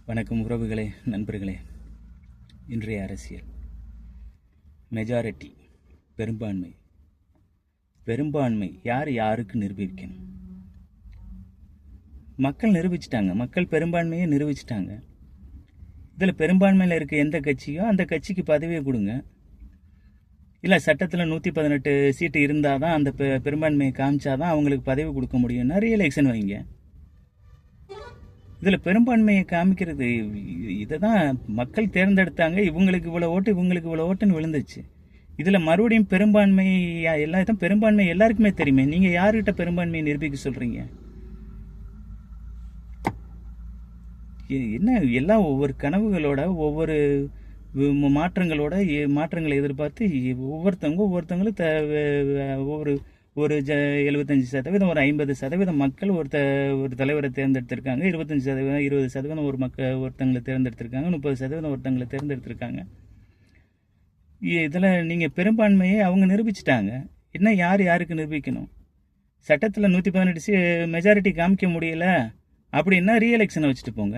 வணக்கம் உறவுகளே, நண்பர்களே. இன்றைய அரசியல் மெஜாரிட்டி, பெரும்பான்மை. பெரும்பான்மை யார் யாருக்கு நிரூபிக்கணும்? மக்கள் நிரூபிச்சிட்டாங்க. மக்கள் பெரும்பான்மையை நிரூபிச்சிட்டாங்க. இதில் பெரும்பான்மையில் இருக்க எந்த கட்சியோ அந்த கட்சிக்கு பதவியை கொடுங்க. இல்லை, சட்டத்தில் 118 சீட்டு இருந்தால் தான் அந்த பெரும்பான்மையை காமிச்சாதான் அவங்களுக்கு பதவி கொடுக்க முடியும்னா ரீஎலெக்ஷன் வைங்க. இதில் பெரும்பான்மையை காமிக்கிறது இதை தான் மக்கள் தேர்ந்தெடுத்தாங்க. இவங்களுக்கு இவ்வளோ ஓட்டு, இவங்களுக்கு இவ்வளோ ஓட்டுன்னு விழுந்துச்சு. இதில் மறுபடியும் பெரும்பான்மை எல்லாம் பெரும்பான்மை எல்லாருக்குமே தெரியுமே. நீங்கள் யாருக்கிட்ட பெரும்பான்மையை நிரூபிக்க சொல்கிறீங்க? என்ன எல்லாம் ஒவ்வொரு கனவுகளோட, ஒவ்வொரு மாற்றங்களை எதிர்பார்த்து ஒவ்வொருத்தவங்களும் ஒவ்வொரு 75%, ஒரு 50% மக்கள் ஒரு தலைவரை தேர்ந்தெடுத்திருக்காங்க. 25%, 20% ஒருத்தங்களை தேர்ந்தெடுத்திருக்காங்க. 30% ஒருத்தங்களை தேர்ந்தெடுத்திருக்காங்க. இதில் நீங்கள் பெரும்பான்மையை அவங்க நிரூபிச்சிட்டாங்க. என்ன யாருக்கு நிரூபிக்கணும்? சட்டத்தில் 118 மெஜாரிட்டி காமிக்க முடியல அப்படின்னா ரீஎலெக்ஷனை வச்சுட்டு போங்க.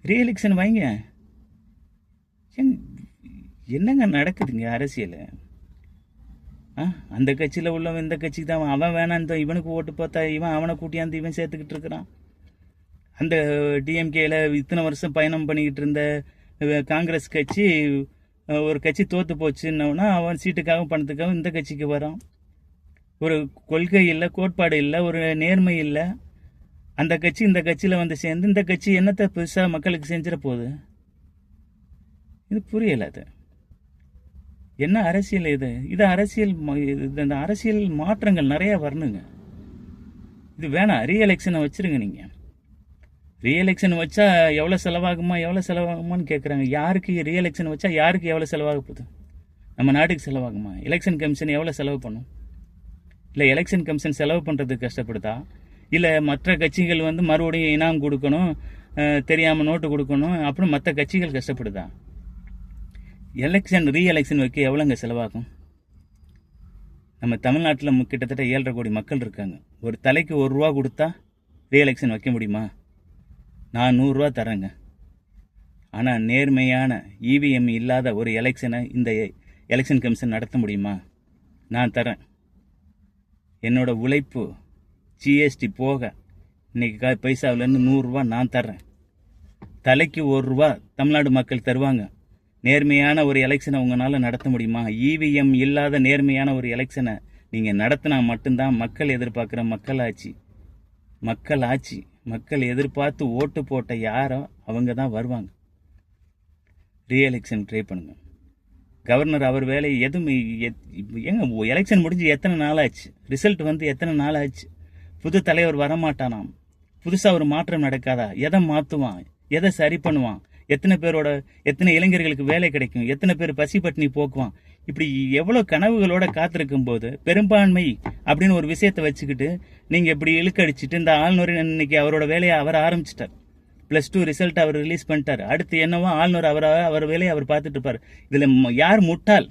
ரீஎலெக்ஷன் வைங்க. என்னங்க நடக்குதுங்க அரசியல்? அந்த கட்சியில் உள்ளவன் இந்த கட்சிக்கு தான், அவன் வேணான்னு இவனுக்கு ஓட்டு பார்த்தா இவன் அவனை கூட்டியாந்து இவன் சேர்த்துக்கிட்டு இருக்கிறான். அந்த டிஎம்கேல இத்தனை வருஷம் பயணம் பண்ணிக்கிட்டு இருந்த காங்கிரஸ் கட்சி, ஒரு கட்சி தோற்று போச்சுன்னா அவன் சீட்டுக்காகவும் பணத்துக்காகவும் இந்த கட்சிக்கு வரான். ஒரு கொள்கை இல்லை, கோட்பாடு இல்லை, ஒரு நேர்மை இல்லை. அந்த கட்சி இந்த கட்சியில் வந்து சேர்ந்து இந்த கட்சி என்னத்தை பெருசாக மக்களுக்கு செஞ்சிட போகுது? இது புரியலை. அது என்ன அரசியல்? இது அரசியல். இந்த அரசியல் மாற்றங்கள் நிறைய வரணுங்க. இது வேணாம். ரீஎலெக்ஷனை வச்சிருங்க. நீங்கள் ரீஎலெக்ஷன் வச்சா எவ்வளோ செலவாகுமான்னு கேட்குறாங்க. யாருக்கு ரீஎலெக்ஷன் வச்சா யாருக்கு எவ்வளோ செலவாக போகுது? நம்ம நாட்டுக்கு செலவாகுமா? எலெக்ஷன் கமிஷன் எவ்வளோ செலவு பண்ணும்? இல்லை, எலெக்ஷன் கமிஷன் செலவு பண்ணுறதுக்கு கஷ்டப்படுதா? இல்லை மற்ற கட்சிகள் மறுபடியும் இனாம் கொடுக்கணும், தெரியாமல் நோட்டு கொடுக்கணும் அப்படின்னு மற்ற கட்சிகள் கஷ்டப்படுதா? ரீஎலெக்ஷன் வைக்க எவ்வளோங்க செலவாகும்? நம்ம தமிழ்நாட்டில் கிட்டத்தட்ட 7.5 கோடி மக்கள் இருக்காங்க. ஒரு தலைக்கு ₹1 கொடுத்தா ரீஎலெக்ஷன் வைக்க முடியுமா? நான் ₹100 தரேங்க. ஆனால் நேர்மையான இவிஎம் இல்லாத ஒரு எலெக்ஷனை இந்த எலெக்ஷன் கமிஷன் நடத்த முடியுமா? நான் தரேன். என்னோட உழைப்பு ஜிஎஸ்டி போக இன்னைக்கு பைசாவிலேருந்து ₹100 நான் தர்றேன். தலைக்கு ₹1 தமிழ்நாடு மக்கள் தருவாங்க. நேர்மையான ஒரு எலெக்ஷனை உங்களால் நடத்த முடியுமா? இவிஎம் இல்லாத நேர்மையான ஒரு எலெக்ஷனை நீங்கள் நடத்தினா மட்டும்தான் மக்கள் எதிர்பார்க்குற மக்கள் எதிர்பார்த்து ஓட்டு போட்ட யாரோ அவங்க தான் வருவாங்க. ரீஎலெக்ஷன் ட்ரை பண்ணுங்க. கவர்னர் அவர் வேலை எலெக்ஷன் முடிஞ்சு எத்தனை நாள் ஆச்சு? ரிசல்ட் எத்தனை நாள் ஆச்சு? புது தலைவர் வரமாட்டானாம். புதுசாக ஒரு மாற்றம் நடக்காதா? எதை மாற்றுவான்? எதை சரி பண்ணுவான்? எத்தனை இளைஞர்களுக்கு வேலை கிடைக்கும்? எத்தனை பேர் பசி பட்டினி போக்குவான்? இப்படி எவ்வளோ கனவுகளோட காத்திருக்கும் போது பெரும்பான்மை அப்படின்னு ஒரு விஷயத்தை வச்சுக்கிட்டு நீங்கள் இப்படி இழுக்கடிச்சிட்டு இந்த ஆளுநர் இன்னைக்கு அவரோட வேலையை அவர் ஆரம்பிச்சிட்டார். +2 ரிசல்ட் அவர் ரிலீஸ் பண்ணிட்டார். அடுத்து என்னவோ ஆளுநர் அவர் வேலையை அவர் பார்த்துட்டு இருப்பார். இதில் யார் முட்டாள்?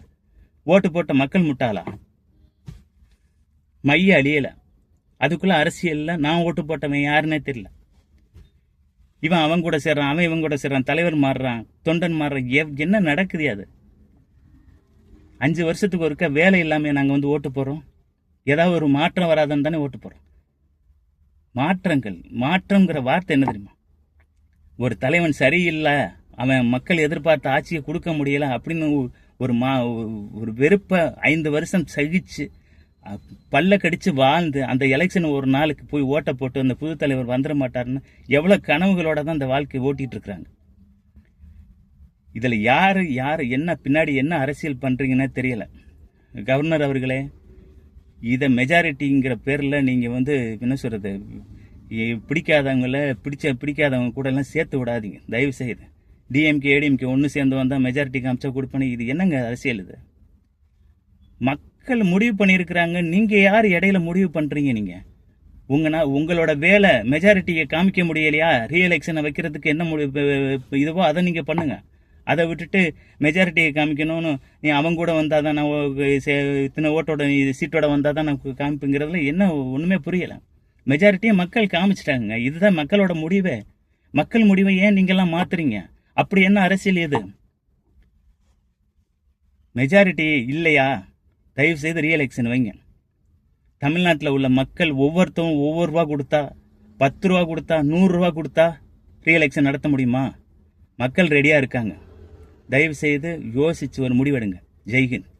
ஓட்டு போட்ட மக்கள் முட்டாளா? மைய அழியலை. அதுக்குள்ள அரசியல்ல நான் ஓட்டு போட்டவன் யாருன்னே தெரியல. இவன் அவன் கூட சேர்றான், அவன் இவன் கூட சேர்றான், தலைவர் மாறுறான், தொண்டன் மாறுறான். என்ன நடக்குது? அது 5 வருஷத்துக்கு ஒருக்க வேலை இல்லாமல் நாங்கள் ஓட்டு போடுறோம். ஏதாவது ஒரு மாற்றம் வராதுன்னு தானே ஓட்டு போடுறோம். மாற்றங்கிற வார்த்தை என்ன தெரியுமா? ஒரு தலைவன் சரியில்லை, அவன் மக்கள் எதிர்பார்த்த ஆட்சியை கொடுக்க முடியல அப்படின்னு ஒரு வெறுப்பை 5 வருஷம் சகிச்சு பல்ல கடிச்சு வாழ்ந்து அந்த எலெக்ஷன் ஒரு நாளுக்கு போய் ஓட்ட போட்டு அந்த புது தலைவர் வந்துட மாட்டாருன்னு எவ்வளோ கனவுகளோட தான் அந்த வாழ்க்கையை ஓட்டிட்டு இருக்கிறாங்க. இதில் யார் என்ன பின்னாடி என்ன அரசியல் பண்ணுறீங்கன்னே தெரியல. கவர்னர் அவர்களே, இதை மெஜாரிட்டிங்கிற பேரில் நீங்கள் என்ன சொல்கிறது, பிடிக்காதவங்க கூட எல்லாம் சேர்த்து விடாதீங்க தயவு செய்து. டிஎம்கே ஏடிஎம்கே ஒன்று சேர்ந்து வந்தால் மெஜாரிட்டி காமிச்சா கொடுப்பேன்னு இது என்னங்க அரசியல்? இது மக்கள் முடிவு பண்ணியிருக்கிறாங்க. நீங்கள் யார் இடையில முடிவு பண்ணுறீங்க? நீங்கள் உங்களோட வேலை மெஜாரிட்டியை காமிக்க முடியலையா? ரீஎலெக்ஷனை வைக்கிறதுக்கு என்ன இதுவோ அதை நீங்கள் பண்ணுங்க. அதை விட்டுட்டு மெஜாரிட்டியை காமிக்கணும்னு அவங்க கூட வந்தால் தான் நான் இத்தனை ஓட்டோட சீட்டோட வந்தால் தான் நான் காமிப்புங்கிறதுல என்ன ஒன்றுமே புரியலை. மெஜாரிட்டியை மக்கள் காமிச்சிட்டாங்க. இதுதான் மக்களோட முடிவே. மக்கள் முடிவை ஏன் நீங்கெல்லாம் மாத்துறீங்க? அப்படி என்ன அரசியல் எது? மெஜாரிட்டி இல்லையா? தயவு செய்து ரீஎலெக்ஷன் வைங்க. தமிழ்நாட்டில் உள்ள மக்கள் ஒவ்வொருத்தரும் ஒவ்வொரு ரூபா கொடுத்தா, 10 ரூபா கொடுத்தா, 100 ரூபா கொடுத்தா ரீஎலெக்ஷன் நடத்த முடியுமா? மக்கள் ரெடியாக இருக்காங்க. தயவு செய்து யோசிச்சு ஒரு முடிவெடுங்க. ஜெய்ஹிந்த்.